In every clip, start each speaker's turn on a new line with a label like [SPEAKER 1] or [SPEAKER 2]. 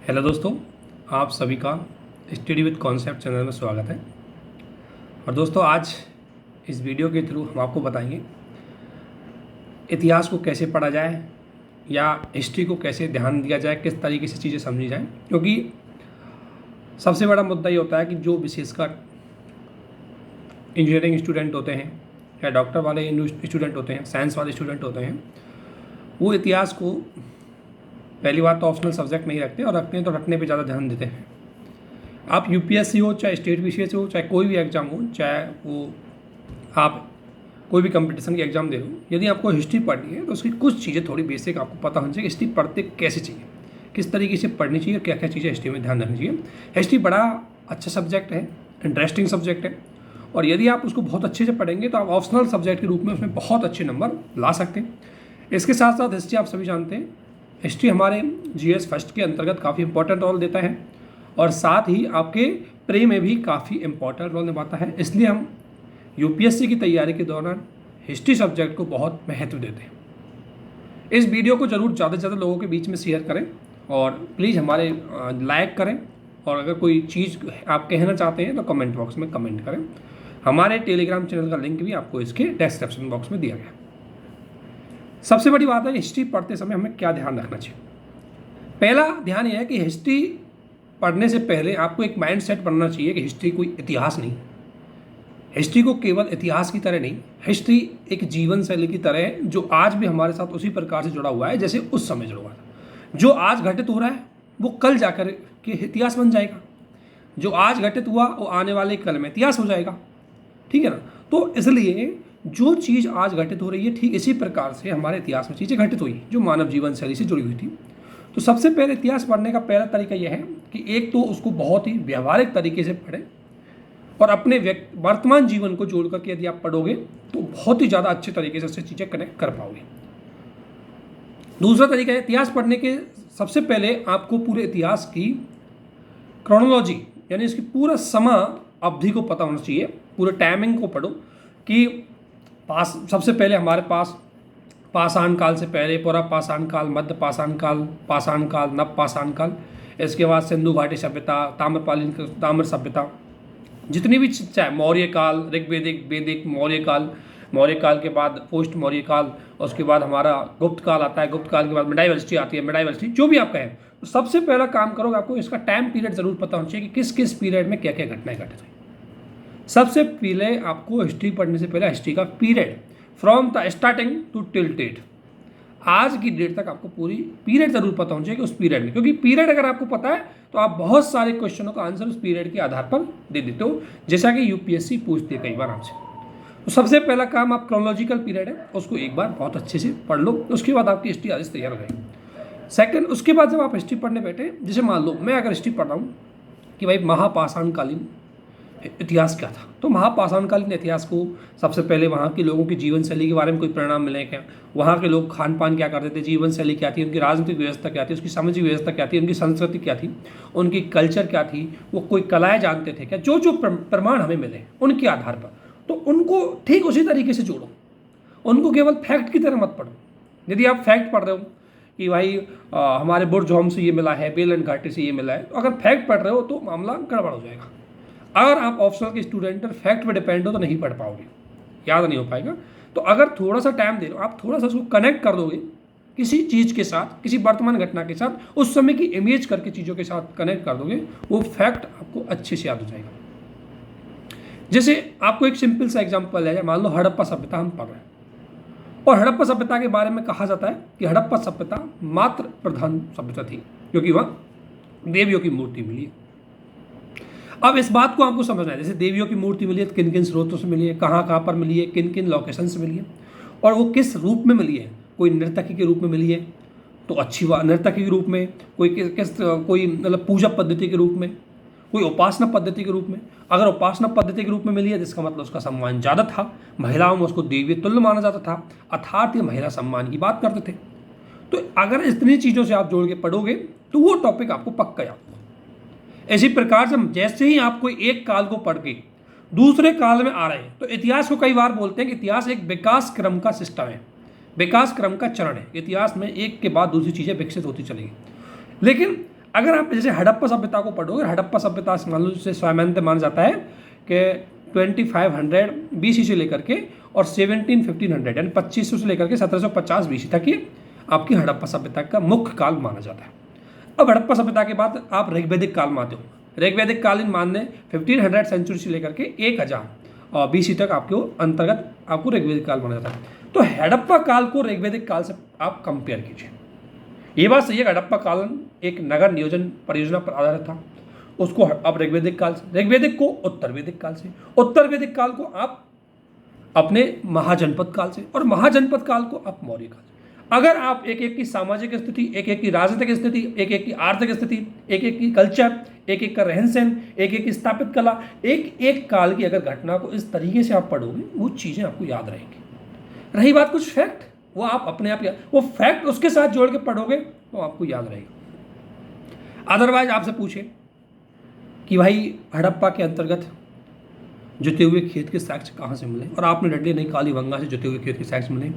[SPEAKER 1] Hello दोस्तों, आप सभी का स्टडी विद कॉन्सेप्ट चैनल में स्वागत है। और दोस्तों, आज इस वीडियो के थ्रू हम आपको बताएंगे इतिहास को कैसे पढ़ा जाए या हिस्ट्री को कैसे ध्यान दिया जाए, किस तरीके से चीज़ें समझी जाएं। क्योंकि सबसे बड़ा मुद्दा ये होता है कि जो विशेषकर इंजीनियरिंग स्टूडेंट होते हैं या डॉक्टर वाले स्टूडेंट होते हैं, साइंस वाले स्टूडेंट होते हैं, वो इतिहास को पहली बात तो ऑप्शनल सब्जेक्ट नहीं रखते, और रखते हैं तो रखने पे ज़्यादा ध्यान देते हैं। आप यूपीएससी हो, चाहे स्टेट बीसीएस हो, चाहे कोई भी एग्ज़ाम हो, चाहे वो आप कोई भी कंपटीशन की एग्ज़ाम दे रहे हो, यदि आपको हिस्ट्री पढ़नी है तो उसकी कुछ चीज़ें थोड़ी बेसिक आपको पता होनी चाहिए। हिस्ट्री पढ़ते कैसे चाहिए, किस तरीके से पढ़नी चाहिए, क्या क्या चीज़ें हिस्ट्री में ध्यान रखनी चाहिए। हिस्ट्री बड़ा अच्छा सब्जेक्ट है, इंटरेस्टिंग सब्जेक्ट है, और यदि आप उसको बहुत अच्छे से पढ़ेंगे तो आप ऑप्शनल सब्जेक्ट के रूप में उसमें बहुत अच्छे नंबर ला सकते हैं। इसके साथ साथ हिस्ट्री आप सभी जानते हैं, हिस्ट्री हमारे जीएस फर्स्ट के अंतर्गत काफ़ी इंपॉर्टेंट रोल देता है, और साथ ही आपके प्री में भी काफ़ी इंपॉर्टेंट रोल निभाता है। इसलिए हम यूपीएससी की तैयारी के दौरान हिस्ट्री सब्जेक्ट को बहुत महत्व देते हैं। इस वीडियो को ज़रूर ज़्यादा से ज़्यादा लोगों के बीच में शेयर करें, और प्लीज़ हमारे लाइक करें, और अगर कोई चीज़ आप कहना चाहते हैं तो कमेंट बॉक्स में कमेंट करें। हमारे टेलीग्राम चैनल का लिंक भी आपको इसके डिस्क्रिप्शन बॉक्स में दिया गया। सबसे बड़ी बात है, हिस्ट्री पढ़ते समय हमें क्या ध्यान रखना चाहिए। पहला ध्यान यह है कि हिस्ट्री पढ़ने से पहले आपको एक माइंड सेट बनना चाहिए कि हिस्ट्री कोई इतिहास नहीं। हिस्ट्री को केवल इतिहास की तरह नहीं, हिस्ट्री एक जीवन शैली की तरह है, जो आज भी हमारे साथ उसी प्रकार से जुड़ा हुआ है जैसे उस समय जुड़ा हुआ था। जो आज घटित हो रहा है वो कल जाकर के इतिहास बन जाएगा, जो आज घटित हुआ वो आने वाले कल में इतिहास हो जाएगा। ठीक है ना। तो इसलिए जो चीज़ आज घटित हो रही है, ठीक इसी प्रकार से हमारे इतिहास में चीज़ें घटित हुई जो मानव जीवन शैली से जुड़ी हुई थी। तो सबसे पहले इतिहास पढ़ने का पहला तरीका यह है कि एक तो उसको बहुत ही व्यवहारिक तरीके से पढ़ें, और अपने वर्तमान जीवन को जोड़ करके यदि आप पढ़ोगे तो बहुत ही ज़्यादा अच्छे तरीके से उससे चीज़ें कनेक्ट कर पाओगे। दूसरा तरीका है, इतिहास पढ़ने के सबसे पहले आपको पूरे इतिहास की क्रोनोलॉजी यानी इसकी पूरा समय अवधि को पता होना चाहिए। पूरे टाइमिंग को पढ़ो कि सबसे पहले हमारे पास पाषाण काल से पहले पूरा पाषाण काल, मध्य पाषाण काल, पाषाण काल, नव पाषाण काल, इसके बाद सिंधु घाटी सभ्यता, ताम्र सभ्यता, जितनी भी चाहे मौर्य काल, ऋग्वेदिक, वैदिक, मौर्य काल के बाद पोस्ट मौर्य काल, उसके बाद हमारा गुप्त काल आता है, गुप्त काल के बाद मिडाइवल हिस्ट्री आती है, मिडाइवल हिस्ट्री, जो भी आप कहें। तो सबसे पहला काम करोगे, आपको इसका टाइम पीरियड जरूर पता होना चाहिए कि किस किस पीरियड में क्या क्या घटनाएं घटित हुई। सबसे पहले आपको हिस्ट्री पढ़ने से पहले हिस्ट्री का period from the starting to till date, आज की डेट तक आपको पूरी पीरियड जरूर पता होना चाहिए कि उस पीरियड में, क्योंकि पीरियड अगर आपको पता है तो आप बहुत सारे क्वेश्चनों का आंसर उस पीरियड के आधार पर दे देते हो, जैसा कि यूपीएससी पूछती है कई बार आपसे। तो सबसे पहला काम, आप क्रोनोलॉजिकल पीरियड है उसको एक बार बहुत अच्छे से पढ़ लो, उसके बाद आपकी हिस्ट्री आदि तैयार हो जाएगी। सेकंड, उसके बाद जब आप हिस्ट्री पढ़ने बैठे, जैसे मान लो मैं अगर हिस्ट्री पढ़ रहा हूँ कि भाई महापाषाणकालीन इतिहास क्या था, तो महापाषाणकालीन इतिहास को सबसे पहले वहाँ के लोगों की जीवन शैली के बारे में कोई परिणाम मिले क्या, वहाँ के लोग खान पान क्या करते थे, जीवन शैली क्या थी, उनकी राजनीतिक व्यवस्था क्या थी, उसकी सामाजिक व्यवस्था क्या थी, उनकी संस्कृति क्या थी, उनकी कल्चर क्या थी, वो कोई कलाएँ जानते थे क्या, जो जो प्रमाण हमें मिले उनके आधार पर, तो उनको ठीक उसी तरीके से जोड़ो। उनको केवल फैक्ट की तरह मत पढ़ो। यदि आप फैक्ट पढ़ रहे हो कि भाई हमारे बुर्जहोम से ये मिला है, बेलन घाटी से ये मिला है, तो अगर फैक्ट पढ़ रहे हो तो मामला गड़बड़ हो जाएगा। अगर आप ऑप्शनल के स्टूडेंट और फैक्ट पे डिपेंड हो तो नहीं पढ़ पाओगे, याद नहीं हो पाएगा। तो अगर थोड़ा सा टाइम दे लो, आप थोड़ा सा उसको कनेक्ट कर दोगे किसी चीज़ के साथ, किसी वर्तमान घटना के साथ, उस समय की इमेज करके चीज़ों के साथ कनेक्ट कर दोगे, वो फैक्ट आपको अच्छे से याद हो जाएगा। जैसे आपको एक सिंपल सा एग्जाम्पल है, मान लो हड़प्पा सभ्यता हम पढ़ रहे हैं, और हड़प्पा सभ्यता के बारे में कहा जाता है कि हड़प्पा सभ्यता मात्र प्रधान सभ्यता थी, क्योंकि वहाँ देवियों की मूर्ति मिली है। अब इस बात को आपको समझना है, जैसे देवियों की मूर्ति मिली है तो किन किन स्रोतों से मिली है, कहाँ पर मिली है, किन किन लोकेशन से मिली है, और वो किस रूप में मिली है। कोई नर्तकी के रूप में मिली है तो अच्छी बात, नर्तकी के रूप में, कोई मतलब पूजा पद्धति के रूप में, कोई उपासना पद्धति के रूप में। अगर उपासना पद्धति के रूप में मिली है जिसका मतलब उसका सम्मान ज़्यादा था, महिलाओं में उसको देवी तुल्य माना जाता था, अर्थात ये महिला सम्मान की बात करते थे। तो अगर इतनी चीज़ों से आप जोड़ के पढ़ोगे तो वो टॉपिक आपको पक्का याद होगा। इसी प्रकार से जैसे ही आप कोई एक काल को पढ़ के दूसरे काल में आ रहे हैं, तो इतिहास को कई बार बोलते हैं कि इतिहास एक विकास क्रम का सिस्टम है, विकास क्रम का चरण है। इतिहास में एक के बाद दूसरी चीज़ें विकसित होती चलेगी। लेकिन अगर आप जैसे हड़प्पा सभ्यता को पढ़ोगे, हड़प्पा सभ्यता मान लो जैसे स्वयं माना जाता है कि 2500 BC से लेकर के और 1500 यानी 2500 से लेकर के 1750 BC तक ये आपकी हड़प्पा सभ्यता का मुख्य काल माना जाता है। अब हड़प्पा सभ्यता के बाद आप ऋग्वैदिक काल मानते हो। ऋग्वैदिक कालीन मानने 1500 सेंचुरी से लेकर के 1000 BC तक आपको अंतर्गत आपको ऋग्वैदिक काल माना जाता है। तो हड़प्पा काल को ऋग्वैदिक काल से आप कंपेयर कीजिए। ये बात सही है, हड़प्पा काल एक नगर नियोजन परियोजना पर आधारित था, उसको अब ऋग्वैदिक काल से, ऋग्वैदिक को उत्तर वैदिक काल से, उत्तर वैदिक काल को आप अपने महाजनपद काल से, और महाजनपद काल को आप मौर्य काल से। अगर आप एक एक की सामाजिक स्थिति, एक एक की राजनीतिक स्थिति, एक एक की आर्थिक स्थिति, एक एक की कल्चर, एक एक का रहन सहन, एक एक की स्थापित कला, एक एक काल की अगर घटना को इस तरीके से आप पढ़ोगे, वो चीज़ें आपको याद रहेंगी। रही बात कुछ फैक्ट, वो आप अपने आप वो फैक्ट उसके साथ जोड़ के पढ़ोगे तो आपको याद रहेगा। अदरवाइज आपसे पूछे कि भाई हड़प्पा के अंतर्गत जुते हुए खेत के साक्ष्य कहाँ से मिले, और आपने डंडे नहीं कालीबंगा से जुते हुए खेत के साक्ष्य मिले,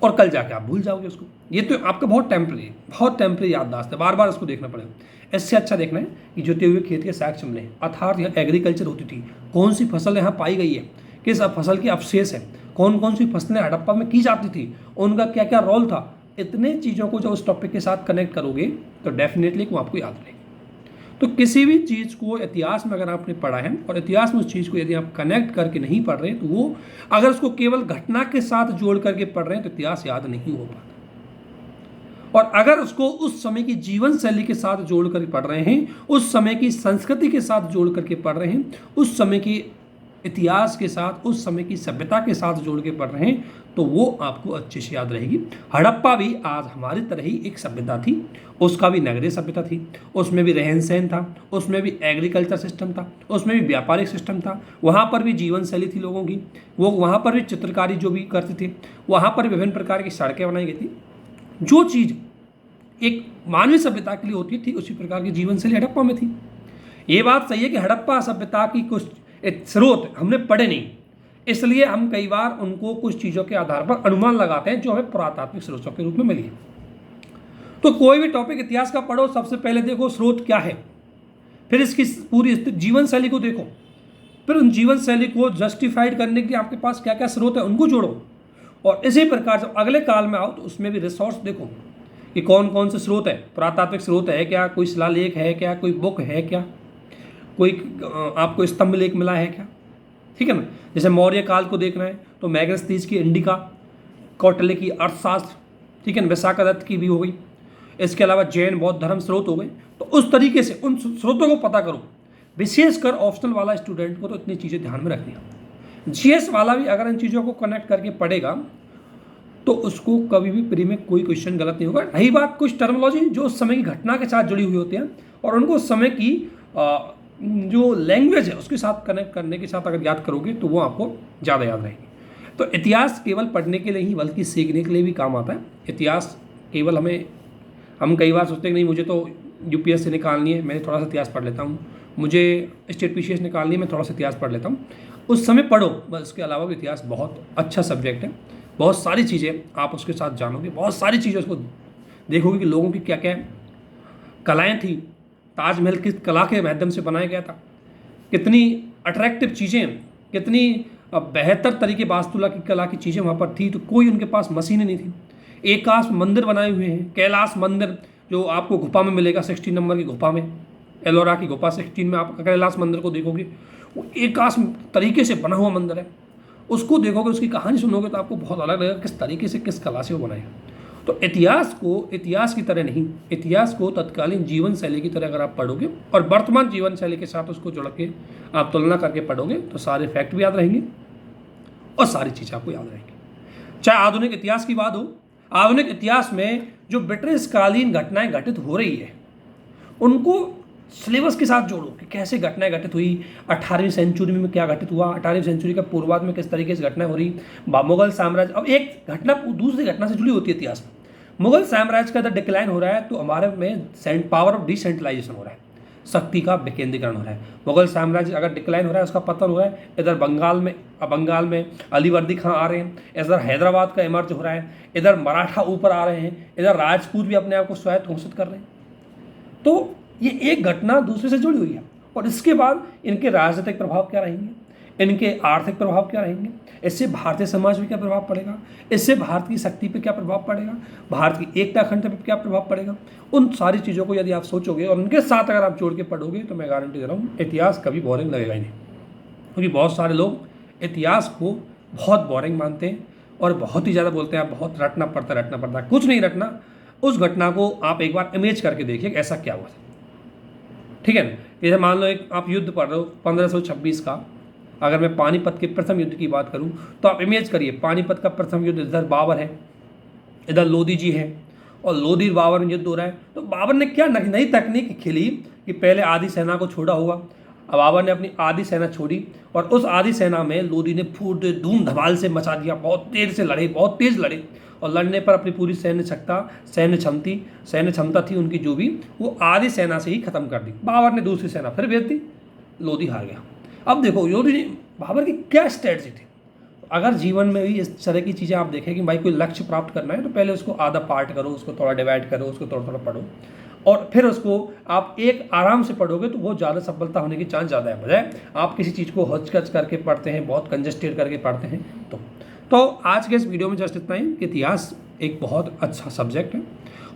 [SPEAKER 1] और कल जाके आप भूल जाओगे उसको। ये तो आपका बहुत टेम्परेरी याददाश्त है, बार बार उसको देखना पड़ेगा। इससे अच्छा देखना है कि जुते हुए खेत के साक्ष्य मिले, अर्थात यहाँ एग्रीकल्चर होती थी, कौन सी फसल यहाँ पाई गई है, किस फसल के अवशेष है, कौन कौन सी फसलें हड़प्पा में की जाती थी, उनका क्या क्या रोल था। इतने चीज़ों को जब उस टॉपिक के साथ कनेक्ट करोगे तो डेफिनेटली वो आपको याद रहेगी। तो किसी भी चीज़ को इतिहास में अगर आपने पढ़ा है और इतिहास में उस चीज़ को यदि आप कनेक्ट करके नहीं पढ़ रहे, तो वो अगर उसको केवल घटना के साथ जोड़ करके पढ़ रहे हैं तो इतिहास याद नहीं हो पाता। और अगर उसको उस समय की जीवन शैली के साथ जोड़ कर पढ़ रहे हैं, उस समय की संस्कृति के साथ जोड़ करके पढ़ रहे हैं, उस समय की इतिहास के साथ, उस समय की सभ्यता के साथ जोड़ के पढ़ रहे हैं, तो वो आपको अच्छे से याद रहेगी। हड़प्पा भी आज हमारी तरह ही एक सभ्यता थी, उसका भी नगरीय सभ्यता थी, उसमें भी रहन सहन था, उसमें भी एग्रीकल्चर सिस्टम था, उसमें भी व्यापारिक सिस्टम था, वहाँ पर भी जीवन शैली थी लोगों की, वो वहाँ पर भी चित्रकारी जो भी करते थे, वहाँ पर विभिन्न प्रकार की सड़कें बनाई गई थी। जो चीज़ एक मानवीय सभ्यता के लिए होती थी, उसी प्रकार की जीवन शैली हड़प्पा में थी। ये बात सही है कि हड़प्पा सभ्यता की कुछ स्रोत हमने पढ़े नहीं, इसलिए हम कई बार उनको कुछ चीज़ों के आधार पर अनुमान लगाते हैं जो हमें पुरातात्विक स्रोतों के रूप में मिली है। तो कोई भी टॉपिक इतिहास का पढ़ो, सबसे पहले देखो स्रोत क्या है, फिर इसकी पूरी जीवन शैली को देखो, फिर उन जीवन शैली को जस्टिफाइड करने के आपके पास क्या क्या स्रोत है उनको जोड़ो, और इसी प्रकार से अगले काल में आओ तो उसमें भी रिसोर्स देखो कि कौन कौन से स्रोत है, पुरातात्विक स्रोत है क्या, कोई शिलालेख है क्या, कोई बुक है क्या, कोई आपको स्तंभ लेख मिला है क्या, ठीक है ना। जैसे मौर्य काल को देखना है तो मैगस्थनीज की इंडिका, कौटिल्य की अर्थशास्त्र, ठीक है ना, विशाखादत्त की भी हो गई, इसके अलावा जैन बौद्ध धर्म स्रोत हो गए। तो उस तरीके से उन स्रोतों को पता करो। विशेषकर ऑप्शनल वाला स्टूडेंट को तो इतनी चीज़ें ध्यान में रखनी है। जीएस वाला भी अगर इन चीज़ों को कनेक्ट करके पढ़ेगा तो उसको कभी भी प्री में कोई क्वेश्चन गलत नहीं होगा। रही बात कुछ टर्मिनोलॉजी जो उस समय की घटना के साथ जुड़ी हुई होती हैं और उनको उस समय की जो लैंग्वेज है उसके साथ कनेक्ट करने के साथ अगर याद करोगे तो वो आपको ज़्यादा याद रहेगी। तो इतिहास केवल पढ़ने के लिए ही बल्कि सीखने के लिए भी काम आता है। इतिहास केवल हम कई बार सोचते हैं कि नहीं मुझे तो यूपीएससी निकालनी है, मैं थोड़ा सा इतिहास पढ़ लेता हूँ, मुझे स्टेट पीसीएस निकालनी है, मैं थोड़ा सा इतिहास पढ़ लेता हूँ, उस समय पढ़ो बस। उसके अलावा भी इतिहास बहुत अच्छा सब्जेक्ट है, बहुत सारी चीज़ें आप उसके साथ जानोगे, बहुत सारी चीज़ें उसको देखोगे कि लोगों की क्या क्या कलाएँ थी, ताजमहल किस कला के माध्यम से बनाया गया था, कितनी अट्रैक्टिव चीज़ें, कितनी बेहतर तरीके वास्तुकला की कला की चीज़ें वहाँ पर थी। तो कोई उनके पास मशीनें नहीं थी। एकाश मंदिर बनाए हुए हैं, कैलाश मंदिर जो आपको गुफा में मिलेगा 16 नंबर की गुफा में, एलोरा की गुफा 16 में आप कैलाश मंदिर को देखोगे, वो एकाश तरीके से बना हुआ मंदिर है। उसको देखोगे, उसकी कहानी सुनोगे तो आपको बहुत अलग लगेगा किस तरीके से, किस कला से वो बनाया। तो इतिहास को इतिहास की तरह नहीं, इतिहास को तत्कालीन जीवन शैली की तरह अगर आप पढ़ोगे और वर्तमान जीवन शैली के साथ उसको जोड़ के आप तुलना करके पढ़ोगे तो सारे फैक्ट भी याद रहेंगे और सारी चीज़ें आपको याद रहेंगी। चाहे आधुनिक इतिहास की बात हो, आधुनिक इतिहास में जो ब्रिटिशकालीन घटनाएं घटित हो रही है उनको सिलेबस के साथ जोड़ो कि कैसे घटनाएं घटित हुई, 18वीं सेंचुरी में क्या घटित हुआ, 18वीं सेंचुरी का पूर्वार्ध में किस तरीके से घटनाएं हो रही, मुगल साम्राज्य। अब एक घटना दूसरी घटना से जुड़ी होती है इतिहास में। मुगल साम्राज्य का अगर डिक्लाइन हो रहा है तो हमारे में पावर ऑफ डिसेंट्रलाइजेशन हो रहा है, शक्ति का विकेंद्रीकरण हो रहा है। मुगल साम्राज्य अगर डिक्लाइन हो रहा है, उसका पतन हो रहा है। इधर बंगाल में अलीवर्दी खां आ रहे हैं, इधर हैदराबाद का इमर्ज हो रहा है, इधर मराठा ऊपर आ रहे हैं, इधर राजपूत भी अपने आप को स्वायत्त घोषित कर रहे हैं। तो ये एक घटना दूसरे से जुड़ी हुई है, और इसके बाद इनके राजनीतिक प्रभाव क्या रहेंगे, इनके आर्थिक प्रभाव क्या रहेंगे, इससे भारतीय समाज में क्या प्रभाव पड़ेगा, इससे भारत की शक्ति पे क्या प्रभाव पड़ेगा, भारत की एकता अखंडता पे क्या प्रभाव पड़ेगा। उन सारी चीज़ों को यदि आप सोचोगे और उनके साथ अगर आप जोड़ के पढ़ोगे तो मैं गारंटी दे रहा हूँ इतिहास कभी बोरिंग लगेगा ही नहीं। क्योंकि बहुत सारे लोग इतिहास को बहुत बोरिंग मानते हैं और बहुत ही ज़्यादा बोलते हैं आप बहुत रटना पड़ता है। कुछ नहीं रटना, उस घटना को आप एक बार इमेज करके देखिए ऐसा क्या हुआ था। ठीक है ना, जैसे मान लो एक आप युद्ध पढ़ रहे हो 1526 का, अगर मैं पानीपत के प्रथम युद्ध की बात करूं तो आप इमेज करिए पानीपत का प्रथम युद्ध, इधर बाबर है, इधर लोधी जी है, और लोधी बाबर में युद्ध हो रहा है। तो बाबर ने क्या नई तकनीक खेली कि पहले आधी सेना को छोड़ा हुआ, अब बाबर ने अपनी आधी सेना छोड़ी और उस आधी सेना में लोधी ने फूट धूम धमाल से मचा दिया, बहुत तेज से लड़े, बहुत तेज लड़े, और लड़ने पर अपनी पूरी सैन्य क्षमता थी उनकी जो भी, वो आधी सेना से ही खत्म कर दी। बाबर ने दूसरी सेना फिर भेज दी, लोधी हार गया। अब देखो लोधी बाबर की क्या स्ट्रेटजी थी। अगर जीवन में भी इस तरह की चीज़ें आप देखें कि भाई कोई लक्ष्य प्राप्त करना है तो पहले उसको आधा पार्ट करो, उसको थोड़ा डिवाइड करो, उसको थोड़ा थोड़ा पढ़ो, और फिर उसको आप एक आराम से पढ़ोगे तो बहुत ज़्यादा सफलता होने की चांस ज़्यादा है, बजाय आप किसी चीज़ को हचकच करके पढ़ते हैं, बहुत कंजस्टेड करके पढ़ते हैं। तो आज के इस वीडियो में जस्ट इतना ही कि इतिहास एक बहुत अच्छा सब्जेक्ट है,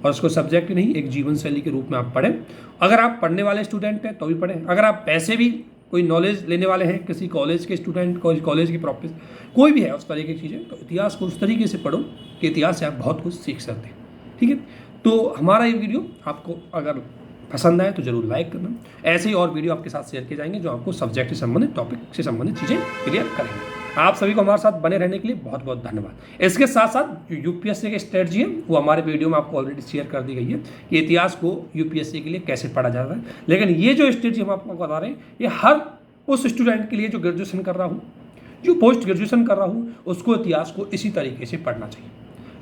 [SPEAKER 1] और उसको सब्जेक्ट नहीं एक जीवन शैली के रूप में आप पढ़ें। अगर आप पढ़ने वाले स्टूडेंट हैं तो भी पढ़ें, अगर आप पैसे भी कोई नॉलेज लेने वाले हैं, किसी कॉलेज के स्टूडेंट, कॉलेज की प्रोफेसर, कोई भी है उस तरीके की चीज़ें, तो इतिहास को उस तरीके से पढ़ो कि इतिहास से आप बहुत कुछ सीख सकते हैं। ठीक है, तो हमारा ये वीडियो आपको अगर पसंद आए तो जरूर लाइक करना। ऐसे ही और वीडियो आपके साथ शेयर किए जाएंगे जो आपको सब्जेक्ट से संबंधित, टॉपिक से संबंधित चीज़ें क्लियर करेंगे। आप सभी को हमारे साथ बने रहने के लिए बहुत बहुत धन्यवाद। इसके साथ साथ जो यूपीएससी की स्ट्रेटजी है वो हमारे वीडियो में आपको ऑलरेडी शेयर कर दी गई है कि इतिहास को यूपीएससी के लिए कैसे पढ़ा जाता है। लेकिन ये जो स्ट्रेटजी हम आपको बता रहे हैं ये हर उस स्टूडेंट के लिए जो ग्रेजुएशन कर रहा हूँ, जो पोस्ट ग्रेजुएशन कर रहा हूँ, उसको इतिहास को इसी तरीके से पढ़ना चाहिए।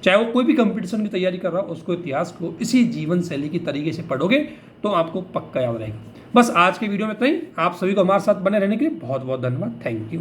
[SPEAKER 1] चाहे वो कोई भी कंपटीशन की तैयारी कर रहा हो, उसको इतिहास को इसी जीवन शैली की तरीके से पढ़ोगे तो आपको पक्का याद रहेगा। बस आज के वीडियो में इतना ही। आप सभी को हमारे साथ बने रहने के लिए बहुत बहुत धन्यवाद। Thank you.